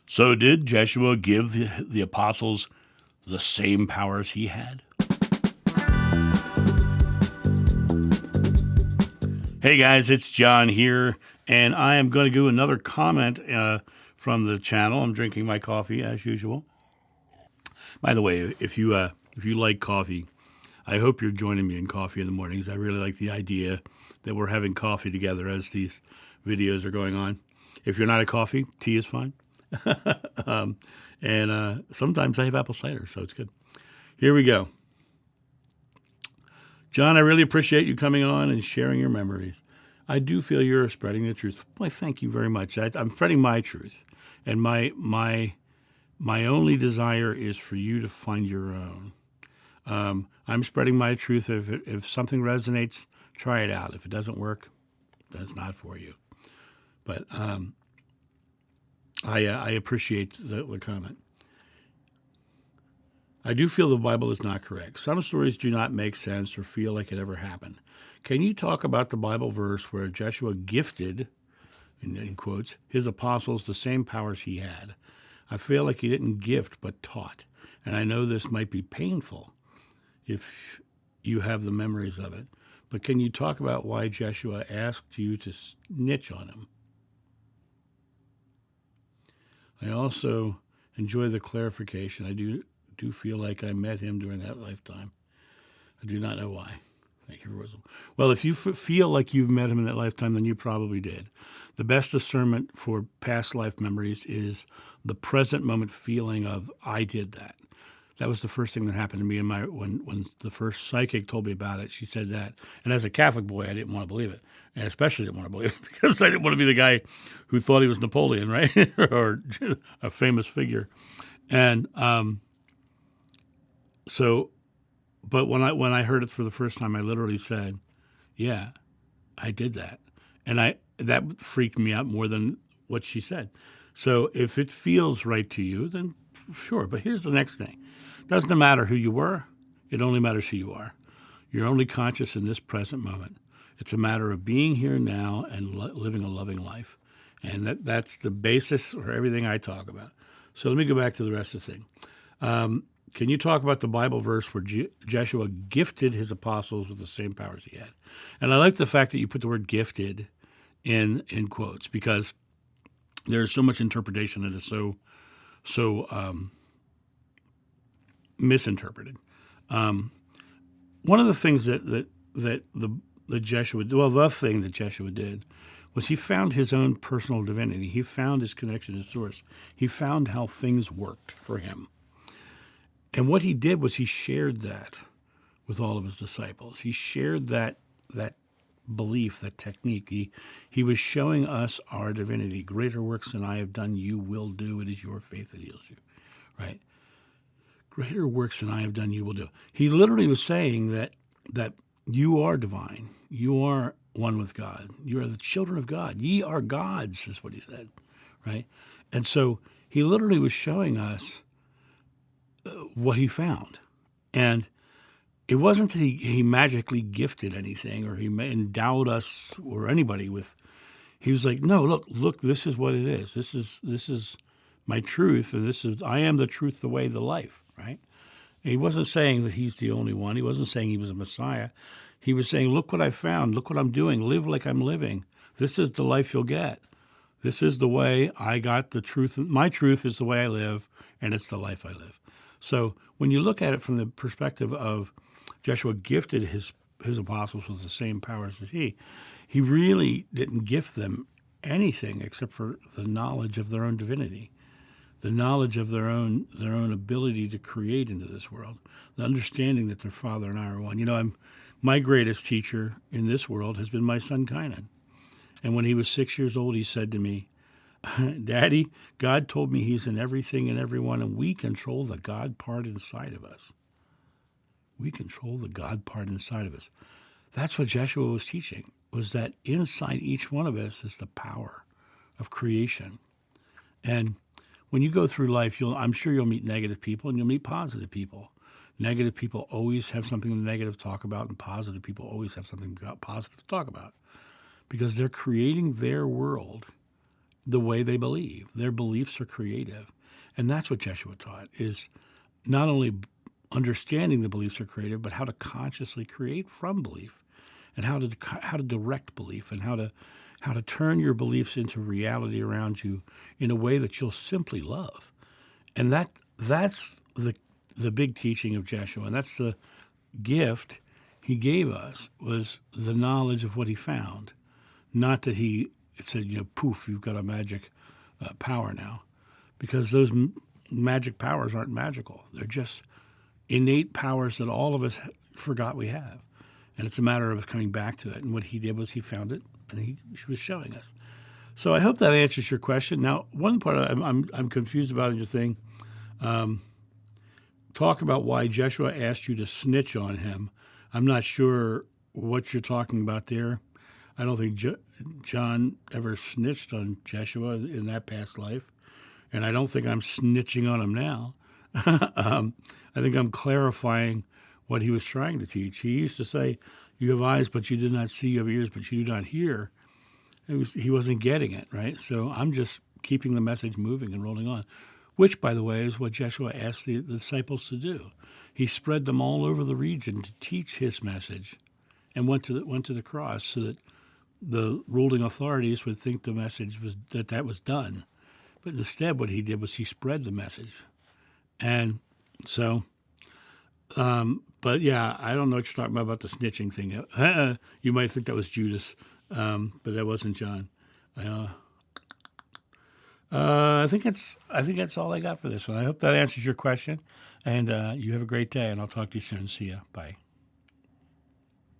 So did Jeshua give the apostles the same powers he had? Hey guys, it's John here, and I am going to do another comment from the channel. I'm drinking my coffee as usual. By the way, if you like coffee, I hope you're joining me in coffee in the mornings. I really like the idea that we're having coffee together as these videos are going on. If you're not a coffee, tea is fine. And sometimes I have apple cider, so it's good. Here we go. John, I really appreciate you coming on and sharing your memories. I do feel you're spreading the truth. Why, thank you very much. I'm spreading my truth, and my only desire is for you to find your own. I'm spreading my truth. If something resonates, try it out. If it doesn't work, that's not for you. But I appreciate the comment. I do feel the Bible is not correct. Some stories do not make sense or feel like it ever happened. Can you talk about the Bible verse where Jeshua gifted, in quotes, his apostles the same powers he had? I feel like he didn't gift but taught. And I know this might be painful if you have the memories of it. But can you talk about why Jeshua asked you to snitch on him? I also enjoy the clarification. I do feel like I met him during that lifetime. I do not know why. Thank you, Rosal. Well, if you feel like you've met him in that lifetime, then you probably did. The best discernment for past life memories is the present moment feeling of, I did that. That was the first thing that happened to me when the first psychic told me about it. She said that. And as a Catholic boy, I didn't want to believe it. And especially didn't want to believe it because I didn't want to be the guy who thought he was Napoleon, right? Or a famous figure. And but when I heard it for the first time, I literally said, yeah, I did that. And that freaked me out more than what she said. So if it feels right to you, then sure. But here's the next thing. Doesn't matter who you were. It only matters who you are. You're only conscious in this present moment. It's a matter of being here now and living a loving life. And that's the basis for everything I talk about. So let me go back to the rest of the thing. Can you talk about the Bible verse where Jeshua gifted his apostles with the same powers he had? And I like the fact that you put the word gifted in quotes because there's so much interpretation that is so misinterpreted. One of the things that Jeshua, the thing that Jeshua did was he found his own personal divinity. He found his connection to source. He found how things worked for him. And what he did was he shared that with all of his disciples. He shared that belief, that technique. He was showing us our divinity. Greater works than I have done, you will do. It is your faith that heals you, right? Greater works than I have done, you will do. He literally was saying that you are divine. You are one with God. You are the children of God. Ye are gods, is what he said, right? And so he literally was showing us what he found. And it wasn't that he magically gifted anything or he endowed us or anybody with. He was like, no, look, this is what it is. This is my truth, and I am the truth, the way, the life, right? And he wasn't saying that he's the only one. He wasn't saying he was a Messiah. He was saying, look what I found. Look what I'm doing. Live like I'm living. This is the life you'll get. This is the way I got the truth. My truth is the way I live, and it's the life I live. So when you look at it from the perspective of Jeshua gifted his apostles with the same powers as he really didn't gift them anything except for the knowledge of their own divinity, the knowledge of their own ability to create into this world, the understanding that their Father and I are one. My greatest teacher in this world has been my son Kynan. And when he was 6 years old, he said to me, Daddy, God told me he's in everything and everyone, and we control the God part inside of us. We control the God part inside of us. That's what Jeshua was teaching, was that inside each one of us is the power of creation. And when you go through life, I'm sure you'll meet negative people and you'll meet positive people. Negative people always have something negative to talk about, and positive people always have something positive to talk about because they're creating their world the way they believe. Their beliefs are creative. And that's what Jeshua taught, is not only understanding the beliefs are creative, but how to consciously create from belief, and how to direct belief, and how to turn your beliefs into reality around you in a way that you'll simply love. And that's the big teaching of Jeshua, and that's the gift he gave us, was the knowledge of what he found. Not that he said, poof, you've got a magic power now, because those magic powers aren't magical. They're just innate powers that all of us forgot we have. And it's a matter of coming back to it. And what he did was he found it, and he was showing us. So I hope that answers your question. Now, one part I'm confused about in your thing, talk about why Jeshua asked you to snitch on him. I'm not sure what you're talking about there. I don't think John ever snitched on Jeshua in that past life, and I don't think I'm snitching on him now. I think I'm clarifying what he was trying to teach. He used to say, you have eyes, but you do not see. You have ears, but you do not hear. He wasn't getting it, right? So I'm just keeping the message moving and rolling on, which, by the way, is what Jeshua asked the disciples to do. He spread them all over the region to teach his message, and went to the cross so that the ruling authorities would think the message was that was done. But instead, what he did was he spread the message. And so, but yeah, I don't know what you're talking about the snitching thing. You might think that was Judas, but that wasn't John. I think that's all I got for this one. I hope that answers your question, and you have a great day, and I'll talk to you soon. See ya. Bye.